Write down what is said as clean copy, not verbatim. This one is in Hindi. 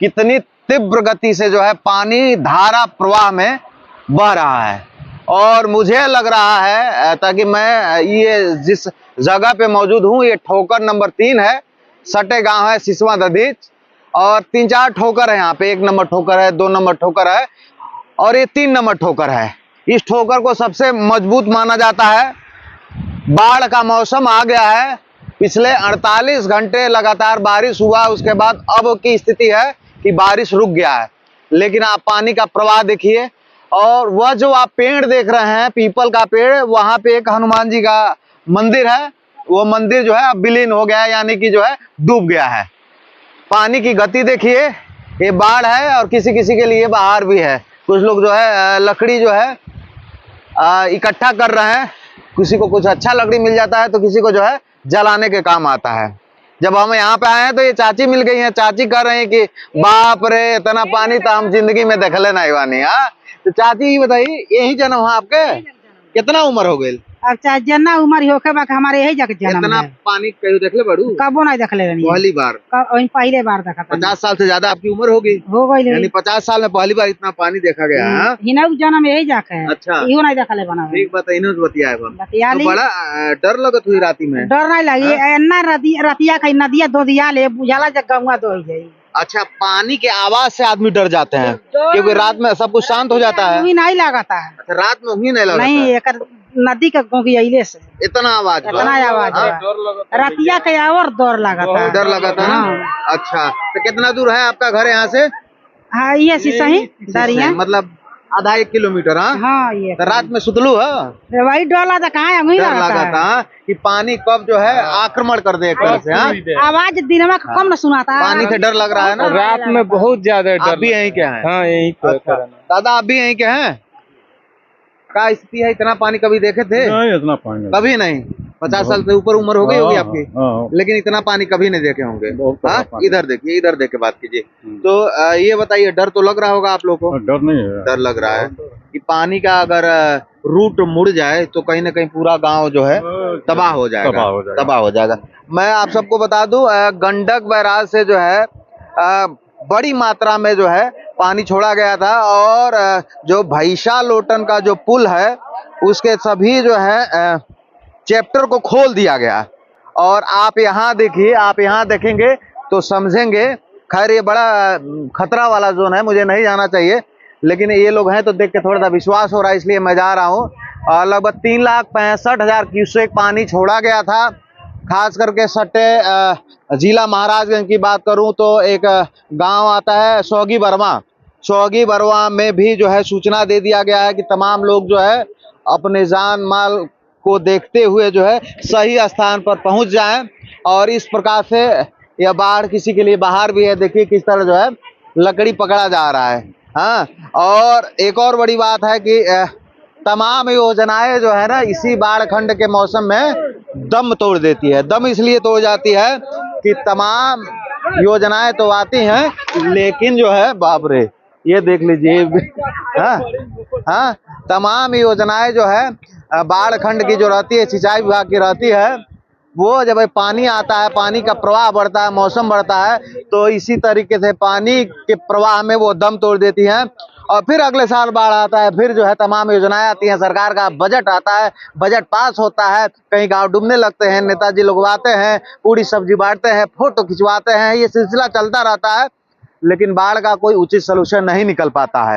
कितनी तीव्र गति से जो है पानी धारा प्रवाह में बह रहा है। और मुझे लग रहा है, ताकि मैं ये जिस जगह पे मौजूद हूँ, ये ठोकर नंबर 3 है, सटे गांव है सिसवा दधीच, और 3-4 ठोकर है यहाँ पे। 1 नंबर ठोकर है, 2 नंबर ठोकर है, और ये 3 नंबर ठोकर है। इस ठोकर को सबसे मजबूत माना जाता है। बाढ़ का मौसम आ गया है, पिछले 48 घंटे लगातार बारिश हुआ, उसके बाद अब की स्थिति है कि बारिश रुक गया है। लेकिन आप पानी का प्रवाह देखिए, और वह जो आप पेड़ देख रहे हैं, पीपल का पेड़, वहां पे एक हनुमान जी का मंदिर है। वो मंदिर जो है अब विलीन हो गया है, यानी कि जो है डूब गया है। पानी की गति देखिए, ये बाढ़ है और किसी किसी के लिए बहार भी है। कुछ लोग जो है लकड़ी जो है इकट्ठा कर रहे हैं। किसी को कुछ अच्छा लकड़ी मिल जाता है तो किसी को जो है जलाने के काम आता है। जब हम यहाँ पे आए हैं तो ये चाची मिल गई हैं। चाची कह रहे हैं कि बाप रे, इतना पानी तो हम जिंदगी में देख लेना ही बानी। हाँ, तो चाची बताइए, यही जन्म है आपके? कितना उम्र हो गई? अब चाहे जना उम्र होके बा हमारे यही जगह जन्म इतना है। पानी कहीं देख ले बड़ू? कबो नहीं देख ले रही पहली बार? पहले बार देखा था। 50 साल से ज्यादा आपकी उम्र होगी? हो गई यानी 50 साल में पहली बार इतना पानी देखा गया है। हिना जन्म यही जाके है। अच्छा, इहो नहीं देखा ले बना ठीक बात है। इन्होंने बतिया बतिया तो बड़ा डर लगत हुई राती में? डर नहीं लगी, एन्ना रतिया कहीं नदिया दो दिया ले बुझाला जग गंगा दो ही जाई। अच्छा, पानी के आवाज से आदमी डर जाते हैं क्योंकि रात में सब कुछ शांत हो जाता है। नहीं लगाता है। अच्छा, रात में ही नहीं लगता? नहीं, एक नदी के गोगी अइले से इतना आवाज रतिया के और डर लगाता है। डर लगाता है ना? अच्छा, तो कितना दूर है आपका घर यहाँ से? हाँ, ये सही दरिया मतलब आधा 1 किलोमीटर? हाँ, ये तो रात में सुतलू है? वही डर लगता, कहाँ डर लगाता है कि पानी कब जो है आक्रमण कर दे एक तरह से। हाँ, आवाज दिन में कम न सुनाता है। पानी से डर लग रहा है ना? रात में बहुत ज्यादा डर। आप भी यहीं के हैं? हाँ, यहीं पे। दादा, आप भी यहीं के हैं? क्या स्थिति है? इतना पानी कभी देखे थे? नहीं, इतना पानी कभी नहीं। 50 साल से ऊपर उम्र हो गई होगी आपकी, लेकिन इतना पानी कभी नहीं देखे होंगे। हाँ, इधर देखिए, इधर देख के बात कीजिए। तो ये बताइए, डर तो लग रहा होगा आप लोग को? डर नहीं है। डर लग रहा है कि पानी का अगर रूट मुड़ जाए तो कहीं ना कहीं पूरा गांव जो है तबाह हो जाएगा। तबाह हो जाएगा। मैं आप सबको बता दूं, गंडक बैराज से जो है बड़ी मात्रा में जो है पानी छोड़ा गया था, और जो भैसा लोटन का जो पुल है उसके सभी जो है चैप्टर को खोल दिया गया। और आप यहाँ देखिए, आप यहाँ देखेंगे तो समझेंगे। खैर, ये बड़ा खतरा वाला जोन है, मुझे नहीं जाना चाहिए, लेकिन ये लोग हैं तो देख के थोड़ा सा विश्वास हो रहा है, इसलिए मैं जा रहा हूँ। लगभग 3,65,000 क्यूसेक पानी छोड़ा गया था। खास करके सटे जिला महाराजगंज की बात करूं तो एक गांव आता है सौगी बरवा। सौगी बरवा में भी जो है सूचना दे दिया गया है कि तमाम लोग जो है अपने जान माल को देखते हुए जो है सही स्थान पर पहुंच जाएं। और इस प्रकार से यह बाढ़ किसी के लिए बाहर भी है। देखिए किस तरह जो है लकड़ी पकड़ा जा रहा है। हाँ, और एक और बड़ी बात है कि तमाम योजनाएं जो है ना इसी बाढ़ खंड के मौसम में दम तोड़ देती है। दम इसलिए तोड़ जाती है कि तमाम योजनाएं तो आती हैं, लेकिन जो है बाप रे, ये देख लीजिए। हाँ, हाँ, तमाम योजनाएं जो है बाढ़ खंड की जो रहती है, सिंचाई विभाग की रहती है, वो जब पानी आता है, पानी का प्रवाह बढ़ता है, मौसम बढ़ता है, तो इसी तरीके से पानी के प्रवाह में वो दम तोड़ देती हैं। और फिर अगले साल बाढ़ आता है, फिर जो है तमाम योजनाएं आती हैं, सरकार का बजट आता है, बजट पास होता है, कहीं गांव डूबने लगते हैं, नेताजी लोग आते हैं, पूरी सब्जी बांटते हैं, फोटो खिंचवाते हैं, ये सिलसिला चलता रहता है, लेकिन बाढ़ का कोई उचित सलूशन नहीं निकल पाता है।